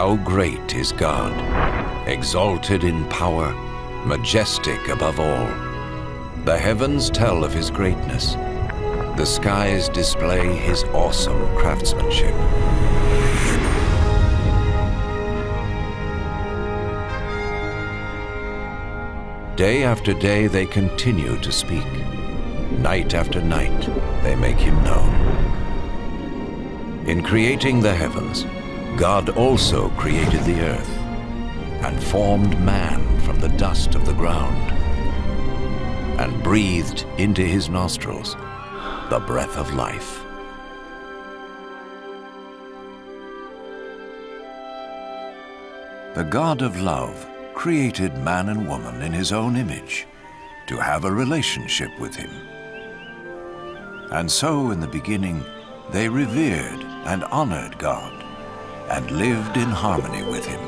How great is God, exalted in power, majestic above all. The heavens tell of his greatness. The skies display his awesome craftsmanship. Day after day they continue to speak. Night after night they make him known. In creating the heavens, God also created the earth and formed man from the dust of the ground and breathed into his nostrils the breath of life. The God of love created man and woman in his own image to have a relationship with him. And so in the beginning, they revered and honored God and lived in harmony with him.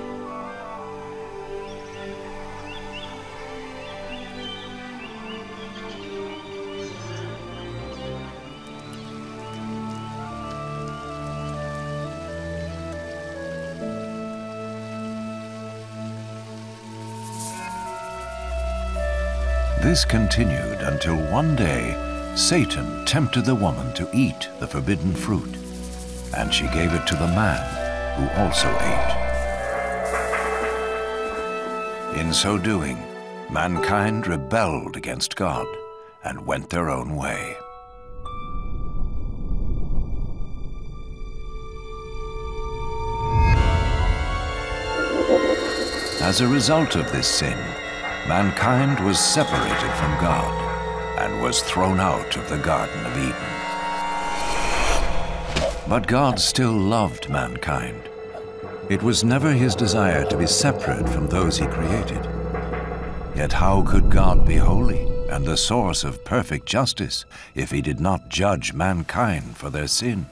This continued until one day Satan tempted the woman to eat the forbidden fruit, and she gave it to the man, who also ate. In so doing, mankind rebelled against God and went their own way. As a result of this sin, mankind was separated from God and was thrown out of the Garden of Eden. But God still loved mankind. It was never his desire to be separate from those he created. Yet how could God be holy and the source of perfect justice if he did not judge mankind for their sin?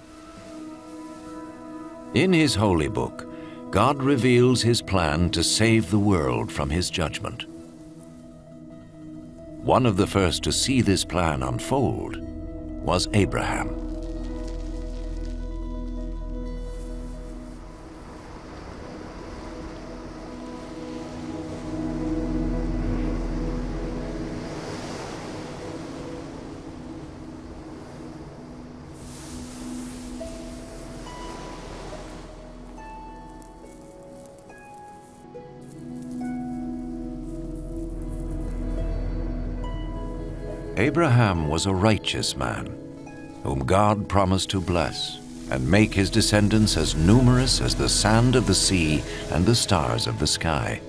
In his holy book, God reveals his plan to save the world from his judgment. One of the first to see this plan unfold was Abraham. Abraham was a righteous man, whom God promised to bless and make his descendants as numerous as the sand of the sea and the stars of the sky.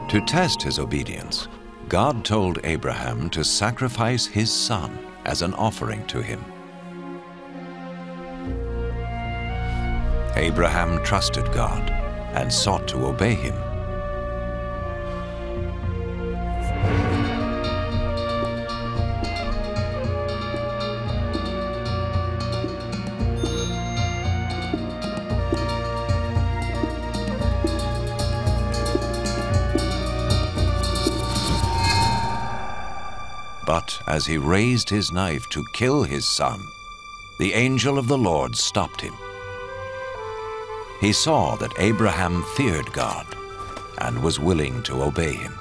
To test his obedience, God told Abraham to sacrifice his son as an offering to him. Abraham trusted God and sought to obey him. But as he raised his knife to kill his son, the angel of the Lord stopped him. He saw that Abraham feared God and was willing to obey him.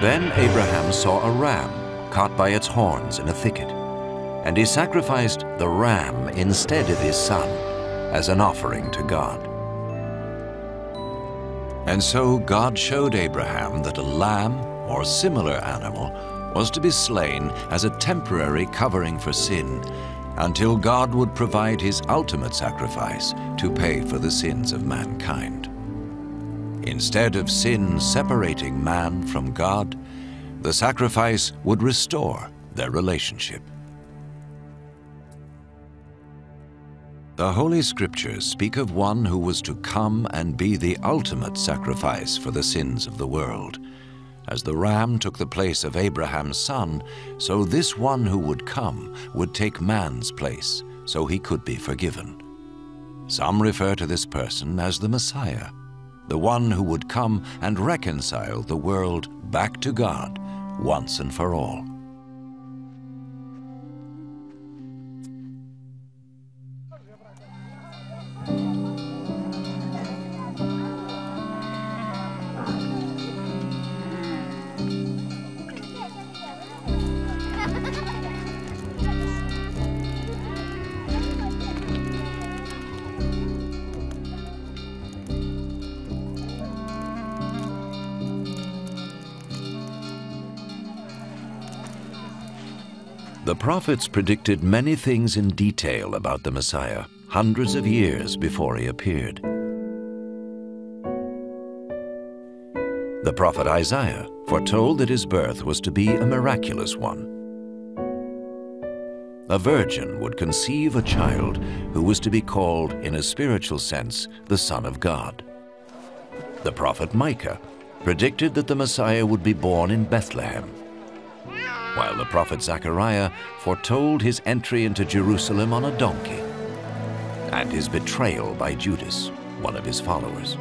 Then Abraham saw a ram caught by its horns in a thicket, and he sacrificed the ram instead of his son as an offering to God. And so God showed Abraham that a lamb or similar animal was to be slain as a temporary covering for sin until God would provide his ultimate sacrifice to pay for the sins of mankind. Instead of sin separating man from God, the sacrifice would restore their relationship. The Holy Scriptures speak of one who was to come and be the ultimate sacrifice for the sins of the world, As the ram took the place of Abraham's son, so this one who would come would take man's place, so he could be forgiven. Some refer to this person as the Messiah, the one who would come and reconcile the world back to God once and for all. The prophets predicted many things in detail about the Messiah, hundreds of years before he appeared. The prophet Isaiah foretold that his birth was to be a miraculous one. A virgin would conceive a child who was to be called, in a spiritual sense, the Son of God. The prophet Micah predicted that the Messiah would be born in Bethlehem, while the prophet Zechariah foretold his entry into Jerusalem on a donkey and his betrayal by Judas, one of his followers.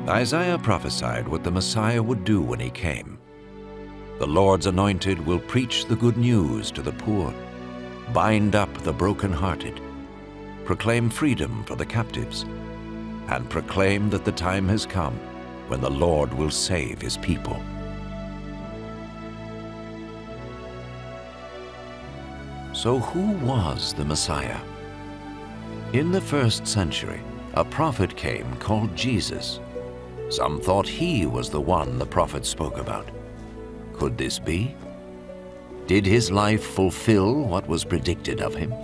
Isaiah prophesied what the Messiah would do when he came. The Lord's anointed will preach the good news to the poor, bind up the brokenhearted, proclaim freedom for the captives, and proclaim that the time has come when the Lord will save his people. So who was the Messiah? In the 1st century, a prophet came called Jesus. Some thought he was the one the prophet spoke about. Could this be? Did his life fulfill what was predicted of him?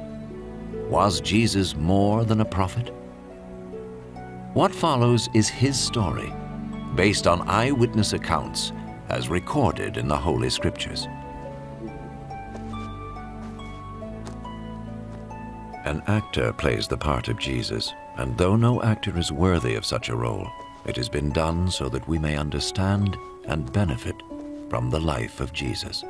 Was Jesus more than a prophet? What follows is his story, based on eyewitness accounts as recorded in the Holy Scriptures. An actor plays the part of Jesus, and though no actor is worthy of such a role, it has been done so that we may understand and benefit from the life of Jesus.